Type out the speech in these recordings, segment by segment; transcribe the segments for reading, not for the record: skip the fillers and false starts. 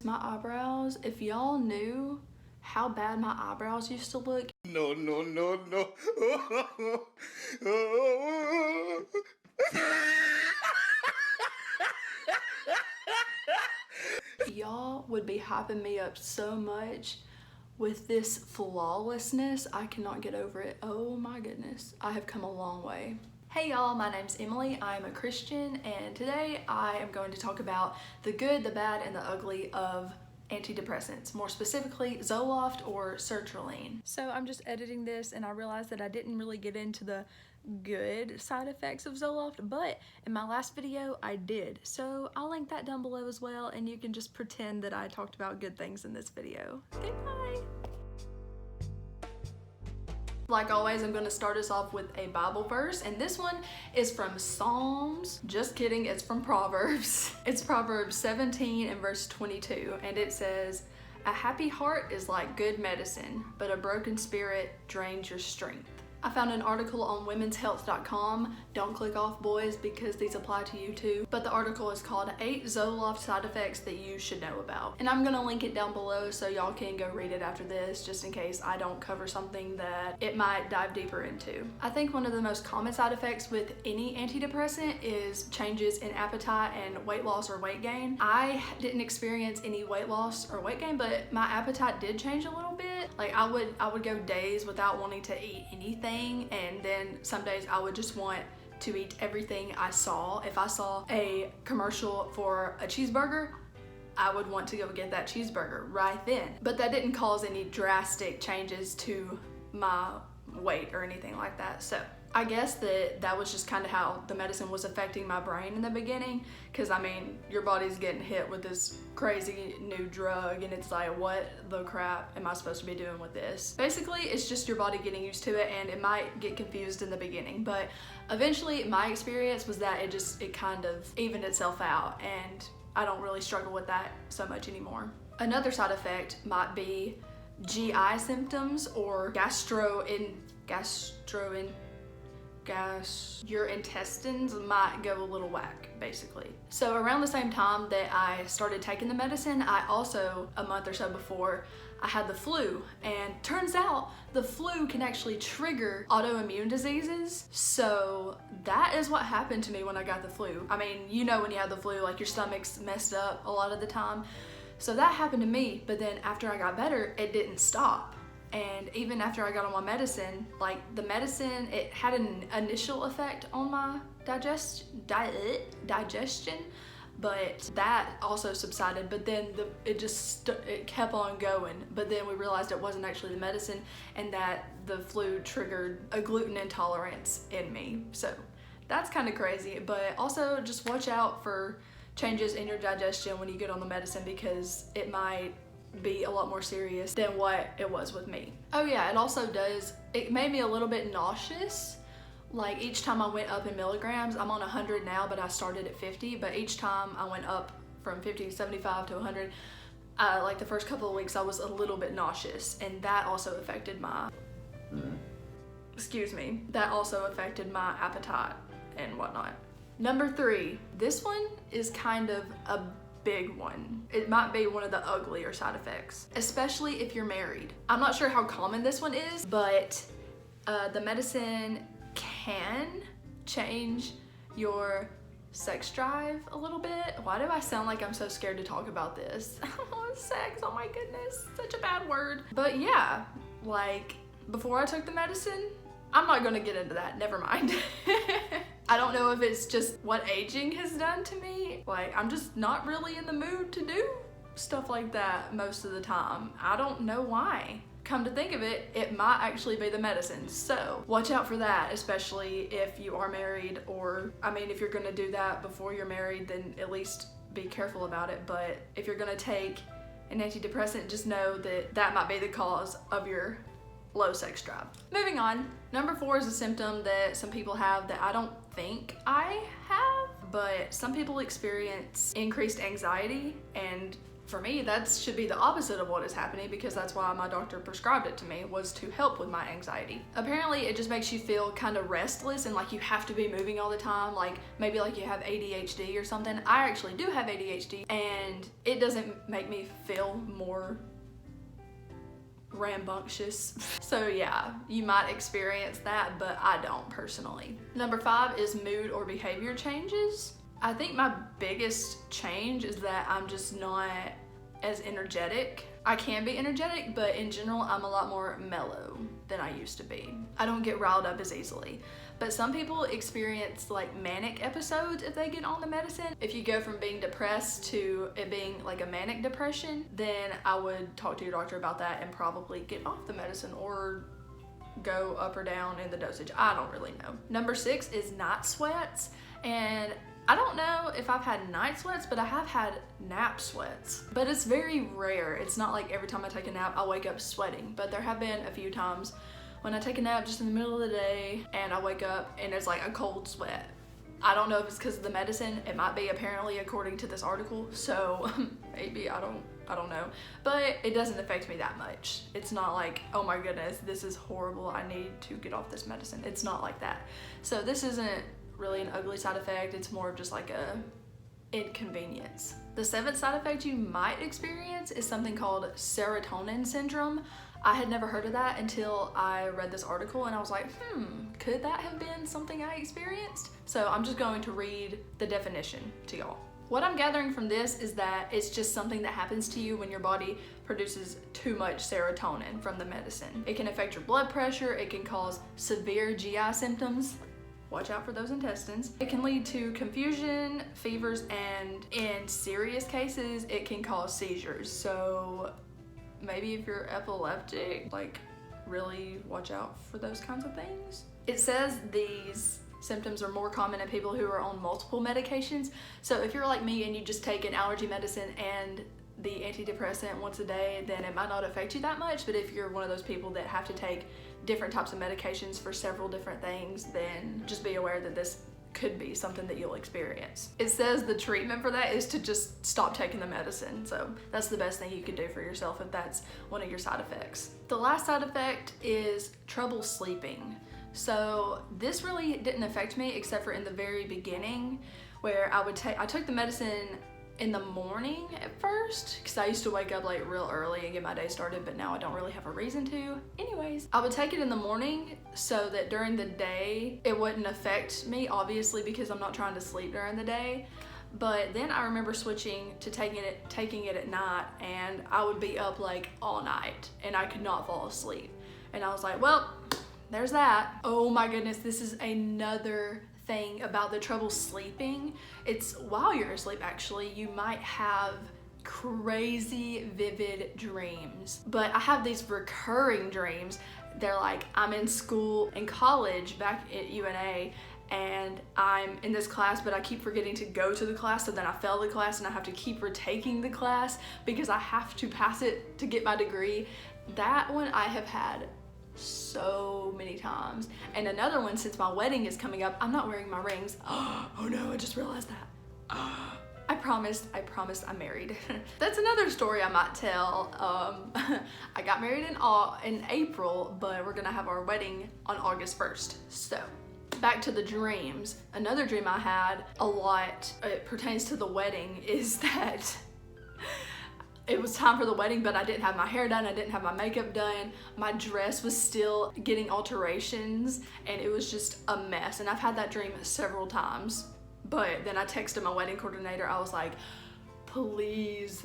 my eyebrows. If y'all knew how bad my eyebrows used to look. No, no, no, no. Y'all would be hyping me up so much with this flawlessness. I cannot get over it. Oh my goodness. I have come a long way. Hey y'all, my name's Emily. I'm a Christian, and today I am going to talk about the good, the bad, and the ugly of antidepressants, more specifically Zoloft or Sertraline. So I'm just editing this and I realized that I didn't really get into the good side effects of Zoloft, but in my last video I did. So I'll link that down below as well, and you can just pretend that I talked about good things in this video. Okay, bye! Like always, I'm going to start us off with a Bible verse, and this one is from Psalms. Just kidding, it's from Proverbs. It's Proverbs 17 and verse 22, and it says, "A happy heart is like good medicine, but a broken spirit drains your strength." I found an article on womenshealth.com. Don't click off, boys, because these apply to you too. But the article is called 8 Zoloft Side Effects That You Should Know About. And I'm gonna link it down below so y'all can go read it after this, just in case I don't cover something that it might dive deeper into. I think one of the most common side effects with any antidepressant is changes in appetite and weight loss or weight gain. I didn't experience any weight loss or weight gain, but my appetite did change a little bit. Like I would go days without wanting to eat anything, and then some days I would just want to eat everything I saw. If I saw a commercial for a cheeseburger, I would want to go get that cheeseburger right then. But that didn't cause any drastic changes to my weight or anything like that. So I guess that was just kind of how the medicine was affecting my brain in the beginning, because I mean, your body's getting hit with this crazy new drug and it's like, what the crap am I supposed to be doing with this? Basically, it's just your body getting used to it, and it might get confused in the beginning, but eventually my experience was that it kind of evened itself out, and I don't really struggle with that so much anymore. Another side effect might be GI symptoms or your intestines might go a little whack, basically. So around the same time that I started taking the medicine, I also, a month or so before, I had the flu, and turns out the flu can actually trigger autoimmune diseases. So that is what happened to me when I got the flu. I mean, you know, when you have the flu, like your stomach's messed up a lot of the time. So that happened to me, but then after I got better, it didn't stop. And even after I got on my medicine, like the medicine, it had an initial effect on my digestion, but that also subsided. But then it kept on going. But then we realized it wasn't actually the medicine, and that the flu triggered a gluten intolerance in me. So that's kind of crazy. But also just watch out for changes in your digestion when you get on the medicine, because it might be a lot more serious than what it was with me. Oh yeah, it made me a little bit nauseous. Like each time I went up in milligrams, I'm on 100 now, but I started at 50, but each time I went up from 50 to 75 to 100, like the first couple of weeks I was a little bit nauseous, and that also affected my appetite and whatnot. Number 3, this one is kind of a big one. It might be one of the uglier side effects, especially if you're married. I'm not sure how common this one is, but the medicine can change your sex drive a little bit. Why do I sound like I'm so scared to talk about this? Sex, oh my goodness, such a bad word. But yeah, like before I took the medicine, I'm not gonna get into that, never mind. I don't know if it's just what aging has done to me. Like, I'm just not really in the mood to do stuff like that most of the time. I don't know why. Come to think of it, it might actually be the medicine. So watch out for that, especially if you are married, or, I mean, if you're gonna do that before you're married, then at least be careful about it. But if you're gonna take an antidepressant, just know that that might be the cause of your low sex drive. Moving on, number 4 is a symptom that some people have that I don't think I have, but some people experience increased anxiety, and for me, that should be the opposite of what is happening, because that's why my doctor prescribed it to me, was to help with my anxiety. Apparently, it just makes you feel kind of restless and like you have to be moving all the time, like maybe like you have ADHD or something. I actually do have ADHD, and it doesn't make me feel more rambunctious. So yeah, you might experience that, but I don't personally. Number 5 is mood or behavior changes. I think my biggest change is that I'm just not as energetic. I can be energetic, but in general, I'm a lot more mellow than I used to be. I don't get riled up as easily. But some people experience like manic episodes if they get on the medicine. If you go from being depressed to it being like a manic depression, then I would talk to your doctor about that and probably get off the medicine or go up or down in the dosage. I don't really know. Number 6 is night sweats. And I don't know if I've had night sweats, but I have had nap sweats. But it's very rare. It's not like every time I take a nap, I wake up sweating. But there have been a few times when I take a nap just in the middle of the day and I wake up and it's like a cold sweat. I don't know if it's because of the medicine. It might be, apparently, according to this article. So maybe, I don't know. But it doesn't affect me that much. It's not like, oh my goodness, this is horrible, I need to get off this medicine. It's not like that. So this isn't really an ugly side effect. It's more of just like a inconvenience. The 7th side effect you might experience is something called serotonin syndrome. I had never heard of that until I read this article, and I was like, could that have been something I experienced? So I'm just going to read the definition to y'all. What I'm gathering from this is that it's just something that happens to you when your body produces too much serotonin from the medicine. It can affect your blood pressure, it can cause severe GI symptoms. Watch out for those intestines. It can lead to confusion, fevers, and in serious cases, it can cause seizures. So maybe if you're epileptic, like really watch out for those kinds of things. It says these symptoms are more common in people who are on multiple medications. So if you're like me and you just take an allergy medicine and the antidepressant once a day, then it might not affect you that much. But if you're one of those people that have to take different types of medications for several different things, then just be aware that this could be something that you'll experience. It says the treatment for that is to just stop taking the medicine. So that's the best thing you could do for yourself if that's one of your side effects. The last side effect is trouble sleeping. So this really didn't affect me except for in the very beginning, where I took the medicine in the morning at first, because I used to wake up like real early and get my day started, but now I don't really have a reason to. Anyways, I would take it in the morning so that during the day it wouldn't affect me, obviously, because I'm not trying to sleep during the day. But then I remember switching to taking it at night, and I would be up like all night and I could not fall asleep. And I was like, well, there's that. Oh my goodness, this is another thing about the trouble sleeping. It's while you're asleep, actually, you might have crazy vivid dreams. But I have these recurring dreams. They're like, I'm in school, in college, back at UNA, and I'm in this class, but I keep forgetting to go to the class, so then I fail the class and I have to keep retaking the class because I have to pass it to get my degree. That one I have had so many times. And another one, since my wedding is coming up, I'm not wearing my rings. Oh no, I just realized that. I promised I'm married. That's another story I might tell. I got married in April, but we're gonna have our wedding on August 1st. So back to the dreams. Another dream I had a lot, it pertains to the wedding, is that it was time for the wedding, but I didn't have my hair done, I didn't have my makeup done, my dress was still getting alterations, and it was just a mess. And I've had that dream several times. But then I texted my wedding coordinator, I was like, please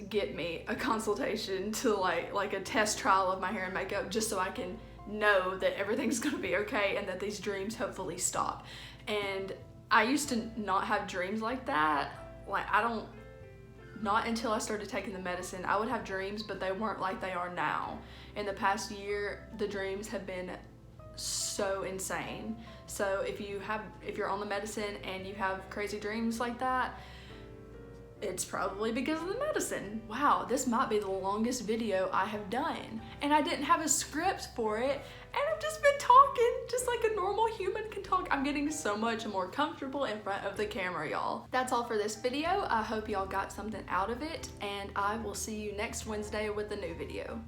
get me a consultation to like a test trial of my hair and makeup, just so I can know that everything's gonna be okay and that these dreams hopefully stop. And I used to not have dreams like that. Not until I started taking the medicine. I would have dreams, but they weren't like they are now. In the past year, the dreams have been so insane. So if you're on the medicine and you have crazy dreams like that, It's probably because of the medicine. Wow, this might be the longest video I have done. And I didn't have a script for it, and I've just been talking just like a normal human can talk. I'm getting so much more comfortable in front of the camera, y'all. That's all for this video. I hope y'all got something out of it, and I will see you next Wednesday with a new video.